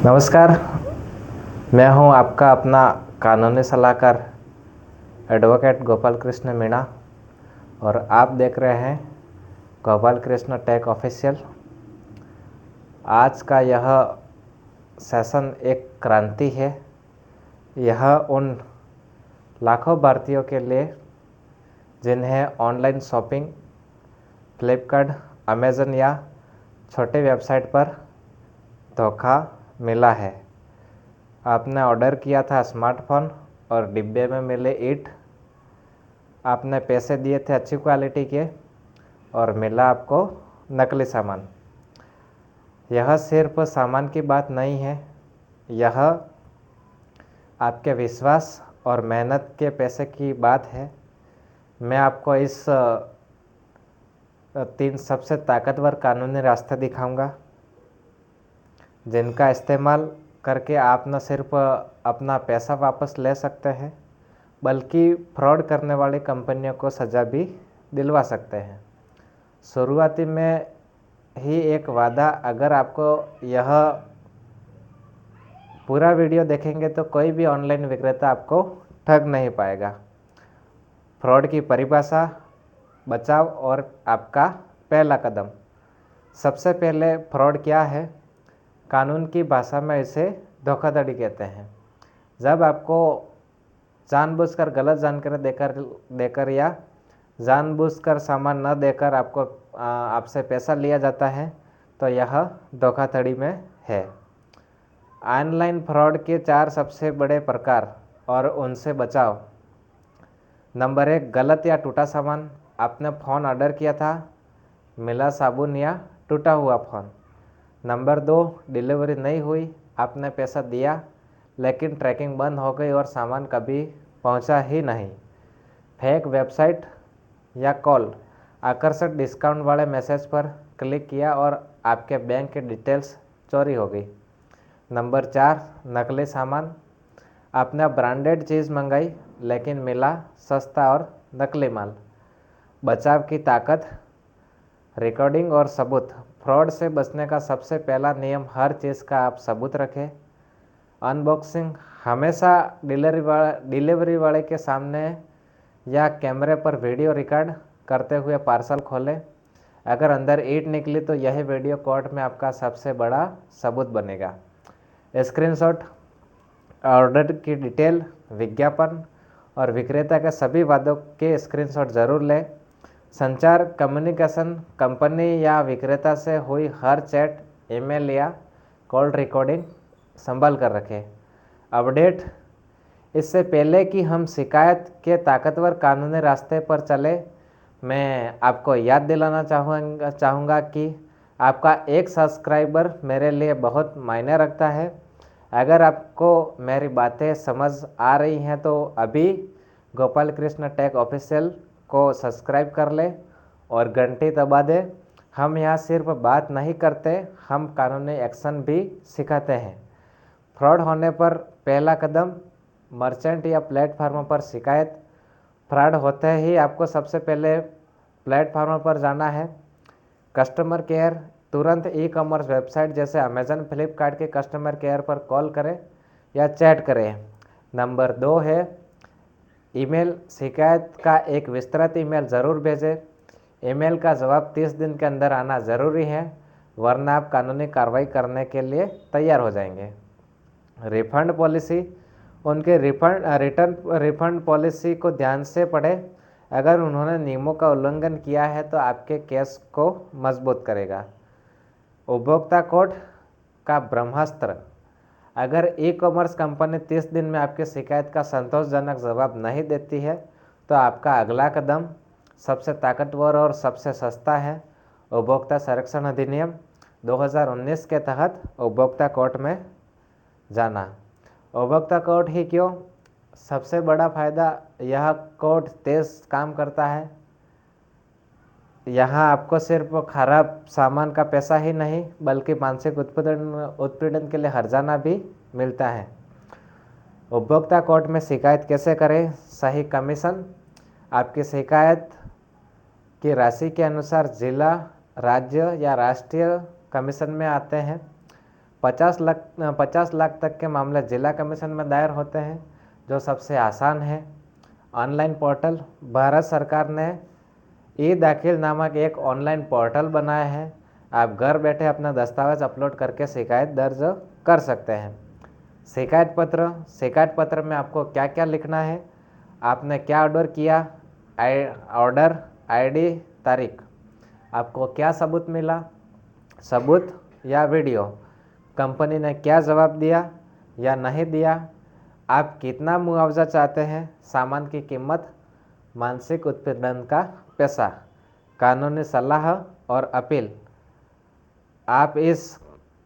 नमस्कार। मैं हूं आपका अपना कानूनी सलाहकार एडवोकेट गोपाल कृष्ण मीणा और आप देख रहे हैं गोपाल कृष्ण टेक ऑफिशियल। आज का यह सेशन एक क्रांति है। यह उन लाखों भारतीयों के लिए जिन्हें ऑनलाइन शॉपिंग फ्लिपकार्ट, अमेज़न या छोटे वेबसाइट पर धोखा मिला है। आपने ऑर्डर किया था स्मार्टफोन और डिब्बे में मिले ईंट। आपने पैसे दिए थे अच्छी क्वालिटी के और मिला आपको नकली सामान। यह सिर्फ सामान की बात नहीं है, यह आपके विश्वास और मेहनत के पैसे की बात है। मैं आपको इस 3 सबसे ताकतवर कानूनी रास्ते दिखाऊंगा जिनका इस्तेमाल करके आप न सिर्फ अपना पैसा वापस ले सकते हैं बल्कि फ्रॉड करने वाली कंपनियों को सज़ा भी दिलवा सकते हैं। शुरुआती में ही एक वादा, अगर आपको यह पूरा वीडियो देखेंगे तो कोई भी ऑनलाइन विक्रेता आपको ठग नहीं पाएगा। फ्रॉड की परिभाषा, बचाव और आपका पहला कदम। सबसे पहले फ्रॉड क्या है? कानून की भाषा में इसे धोखाधड़ी कहते हैं। जब आपको जानबूझकर गलत जानकारी देकर या जानबूझकर सामान न देकर आपसे पैसा लिया जाता है तो यह धोखाधड़ी में है। ऑनलाइन फ्रॉड के 4 सबसे बड़े प्रकार और उनसे बचाव। नंबर 1, गलत या टूटा सामान। आपने फ़ोन ऑर्डर किया था, मिला साबुन या टूटा हुआ फ़ोन। नंबर 2, डिलीवरी नहीं हुई। आपने पैसा दिया लेकिन ट्रैकिंग बंद हो गई और सामान कभी पहुंचा ही नहीं। फेक वेबसाइट या कॉल। आकर्षक डिस्काउंट वाले मैसेज पर क्लिक किया और आपके बैंक के डिटेल्स चोरी हो गई। नंबर 4, नकली सामान। आपने ब्रांडेड चीज़ मंगाई लेकिन मिला सस्ता और नकली माल। बचाव की ताकत, रिकॉर्डिंग और सबूत। फ्रॉड से बचने का सबसे पहला नियम, हर चीज़ का आप सबूत रखें। अनबॉक्सिंग, हमेशा डिलीवरी वाले के सामने या कैमरे पर वीडियो रिकॉर्ड करते हुए पार्सल खोलें। अगर अंदर ईंट निकली तो यह वीडियो कोर्ट में आपका सबसे बड़ा सबूत बनेगा। स्क्रीनशॉट, ऑर्डर की डिटेल, विज्ञापन और विक्रेता के सभी वादों के स्क्रीनशॉट जरूर लें। संचार, कम्युनिकेशन, कंपनी या विक्रेता से हुई हर चैट, ईमेल या कॉल रिकॉर्डिंग संभाल कर रखें। अपडेट, इससे पहले कि हम शिकायत के ताकतवर कानूनी रास्ते पर चले, मैं आपको याद दिलाना चाहूँगा कि आपका एक सब्सक्राइबर मेरे लिए बहुत मायने रखता है। अगर आपको मेरी बातें समझ आ रही हैं तो अभी गोपाल कृष्ण टेक ऑफिशियल को सब्सक्राइब कर ले और घंटी दबा दे। हम यहाँ सिर्फ बात नहीं करते, हम कानूनी एक्शन भी सिखाते हैं। फ्रॉड होने पर पहला कदम, मर्चेंट या प्लेटफार्म पर शिकायत। फ्रॉड होते ही आपको सबसे पहले प्लेटफार्म पर जाना है। कस्टमर केयर, तुरंत ई-कॉमर्स वेबसाइट जैसे अमेज़न, फ्लिपकार्ट के कस्टमर केयर पर कॉल करें या चैट करें। नंबर 2 है ईमेल। शिकायत का एक विस्तृत ईमेल ज़रूर भेजें। ईमेल का जवाब 30 दिन के अंदर आना ज़रूरी है, वरना आप कानूनी कार्रवाई करने के लिए तैयार हो जाएंगे। रिफंड पॉलिसी, उनके रिफंड पॉलिसी को ध्यान से पढ़ें। अगर उन्होंने नियमों का उल्लंघन किया है तो आपके केस को मजबूत करेगा। उपभोक्ता कोर्ट का ब्रह्मास्त्र, अगर ई-कॉमर्स कंपनी 30 दिन में आपकी शिकायत का संतोषजनक जवाब नहीं देती है तो आपका अगला कदम सबसे ताकतवर और सबसे सस्ता है, उपभोक्ता संरक्षण अधिनियम 2019 के तहत उपभोक्ता कोर्ट में जाना। उपभोक्ता कोर्ट ही क्यों? सबसे बड़ा फायदा, यह कोर्ट तेज काम करता है। यहाँ आपको सिर्फ खराब सामान का पैसा ही नहीं बल्कि मानसिक उत्पीड़न के लिए हर्जाना भी मिलता है। उपभोक्ता कोर्ट में शिकायत कैसे करें? सही कमीशन, आपकी शिकायत की राशि के अनुसार जिला, राज्य या राष्ट्रीय कमीशन में आते हैं। 50 लाख तक के मामले जिला कमीशन में दायर होते हैं, जो सबसे आसान है। ऑनलाइन पोर्टल, भारत सरकार ने ई दाखिल नामक एक ऑनलाइन पोर्टल बनाया है। आप घर बैठे अपना दस्तावेज अपलोड करके शिकायत दर्ज कर सकते हैं। शिकायत पत्र में आपको क्या क्या लिखना है, आपने क्या ऑर्डर किया, ऑर्डर आईडी, तारीख, आपको क्या सबूत मिला, सबूत या वीडियो, कंपनी ने क्या जवाब दिया या नहीं दिया, आप कितना मुआवजा चाहते हैं, सामान की कीमत, मानसिक उत्पीड़न का पैसा, कानूनी सलाह और अपील। आप इस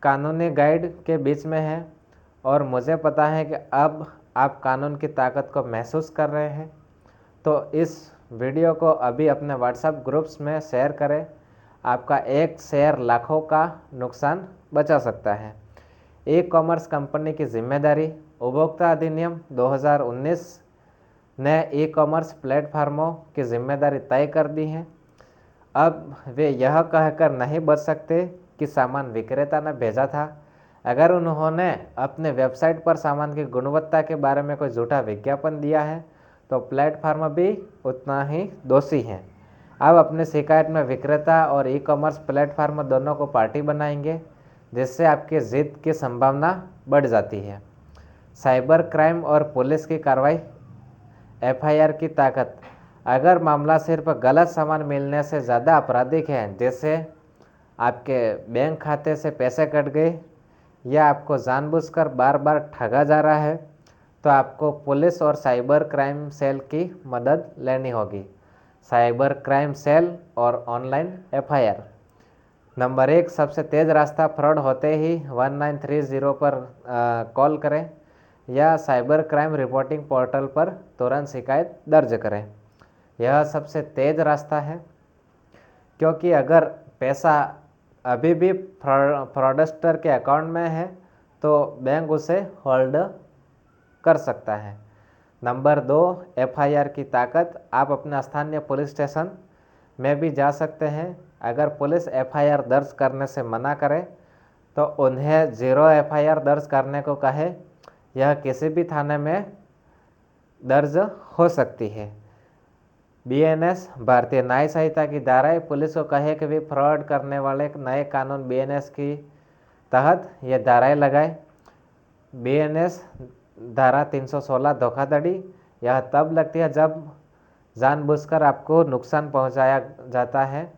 कानूनी गाइड के बीच में हैं और मुझे पता है कि अब आप कानून की ताकत को महसूस कर रहे हैं, तो इस वीडियो को अभी अपने व्हाट्सएप ग्रुप्स में शेयर करें। आपका एक शेयर लाखों का नुकसान बचा सकता है। ई कॉमर्स कंपनी की जिम्मेदारी, उपभोक्ता अधिनियम 2019 ने ई कॉमर्स प्लेटफार्मों की जिम्मेदारी तय कर दी है। अब वे यह कहकर नहीं बच सकते कि सामान विक्रेता ने भेजा था। अगर उन्होंने अपने वेबसाइट पर सामान की गुणवत्ता के बारे में कोई झूठा विज्ञापन दिया है, तो प्लेटफार्म भी उतना ही दोषी है। अब अपनी शिकायत में विक्रेता और ई कॉमर्स प्लेटफार्म दोनों को पार्टी बनाएंगे, जिससे आपकी जीत की संभावना बढ़ जाती है। साइबर क्राइम और पुलिस की कार्रवाई, एफआईआर की ताकत। अगर मामला सिर्फ गलत सामान मिलने से ज़्यादा आपराधिक है, जैसे आपके बैंक खाते से पैसे कट गए या आपको जानबूझकर बार बार ठगा जा रहा है, तो आपको पुलिस और साइबर क्राइम सेल की मदद लेनी होगी। साइबर क्राइम सेल और ऑनलाइन एफआईआर। नंबर 1, सबसे तेज़ रास्ता, फ्रॉड होते ही 1930 पर कॉल करें या साइबर क्राइम रिपोर्टिंग पोर्टल पर तुरंत शिकायत दर्ज करें। यह सबसे तेज़ रास्ता है, क्योंकि अगर पैसा अभी भी फ्रॉडस्टर के अकाउंट में है तो बैंक उसे होल्ड कर सकता है। नंबर 2, एफआईआर की ताकत। आप अपने स्थानीय पुलिस स्टेशन में भी जा सकते हैं। अगर पुलिस एफआईआर दर्ज करने से मना करे तो उन्हें 0 एफआईआर दर्ज करने को कहे। यह किसी भी थाने में दर्ज हो सकती है। बीएनएस, भारतीय न्याय संहिता की धाराएं पुलिस को कहे कि वे फ्रॉड करने वाले नए कानून बीएनएस की तहत ये धाराएं लगाए। बीएनएस धारा 316 धोखाधड़ी। यह तब लगती है जब जानबूझकर आपको नुकसान पहुंचाया जाता है।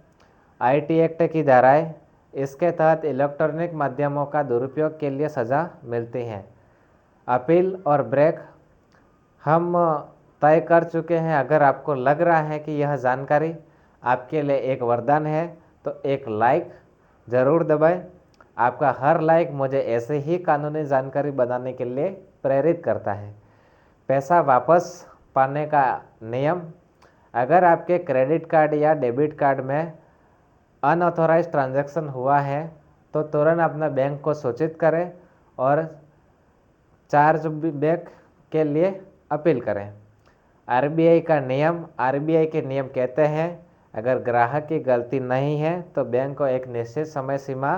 आईटी एक्ट की धाराएं, इसके तहत इलेक्ट्रॉनिक माध्यमों का दुरुपयोग के लिए सज़ा मिलती है। अपील और ब्रेक, हम तय कर चुके हैं। अगर आपको लग रहा है कि यह जानकारी आपके लिए एक वरदान है तो एक लाइक ज़रूर दबाएं। आपका हर लाइक मुझे ऐसे ही कानूनी जानकारी बनाने के लिए प्रेरित करता है। पैसा वापस पाने का नियम, अगर आपके क्रेडिट कार्ड या डेबिट कार्ड में अनऑथोराइज्ड ट्रांजैक्शन हुआ है तो तुरंत अपने बैंक को सूचित करें और चार्ज बैक के लिए अपील करें। आरबीआई का नियम, आरबीआई के नियम कहते हैं अगर ग्राहक की गलती नहीं है तो बैंक को एक निश्चित समय सीमा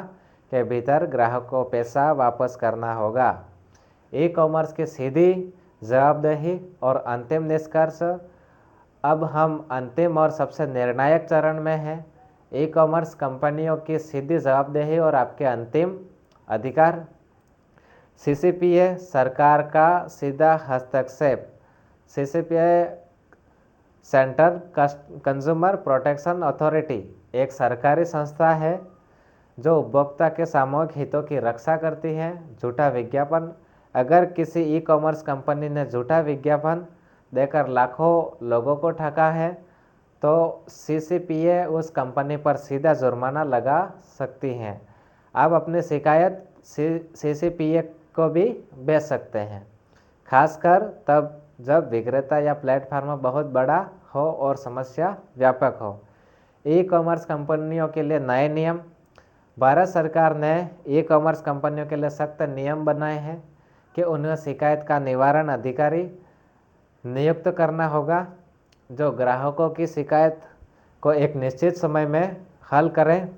के भीतर ग्राहक को पैसा वापस करना होगा। ई कॉमर्स की सीधी जवाबदेही और अंतिम निष्कर्ष। अब हम अंतिम और सबसे निर्णायक चरण में हैं। ई कॉमर्स कंपनियों की सीधी जवाबदेही और आपके अंतिम अधिकार। सीसीपीए, सरकार का सीधा हस्तक्षेप। CCPA, central consumer protection authority, एक सरकारी संस्था है जो उपभोक्ता के सामूहिक हितों की रक्षा करती है। झूठा विज्ञापन, अगर किसी ई कॉमर्स कंपनी ने झूठा विज्ञापन देकर लाखों लोगों को ठगा है तो सीसीपीए उस कंपनी पर सीधा जुर्माना लगा सकती हैं। आप अपनी शिकायत सीसीपीए को भी भेज सकते हैं, खासकर तब जब विक्रेता या प्लेटफॉर्म बहुत बड़ा हो और समस्या व्यापक हो। ई कॉमर्स कंपनियों के लिए नए नियम, भारत सरकार ने ई कॉमर्स कंपनियों के लिए सख्त नियम बनाए हैं कि उन्हें शिकायत का निवारण अधिकारी नियुक्त करना होगा जो ग्राहकों की शिकायत को एक निश्चित समय में हल करें।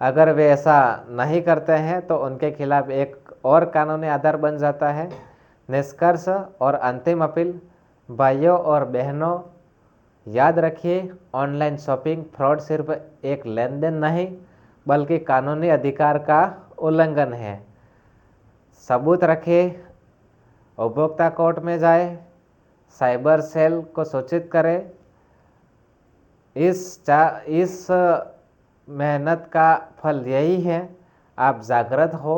अगर वे ऐसा नहीं करते हैं तो उनके खिलाफ एक और कानूनी आधार बन जाता है। निष्कर्ष और अंतिम अपील, भाइयों और बहनों, याद रखिए, ऑनलाइन शॉपिंग फ्रॉड सिर्फ एक लेन देन नहीं बल्कि कानूनी अधिकार का उल्लंघन है। सबूत रखें, उपभोक्ता कोर्ट में जाए, साइबर सेल को सूचित करें। इस मेहनत का फल यही है, आप जागृत हो।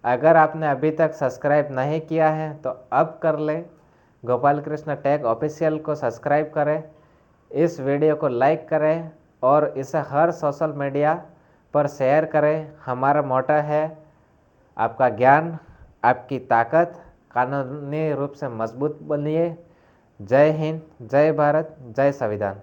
अगर आपने अभी तक सब्सक्राइब नहीं किया है तो अब कर लें। गोपाल कृष्ण टेक ऑफिशियल को सब्सक्राइब करें, इस वीडियो को लाइक करें और इसे हर सोशल मीडिया पर शेयर करें। हमारा मोटो है, आपका ज्ञान आपकी ताकत, कानूनी रूप से मजबूत बनिए। जय हिंद, जय भारत, जय संविधान।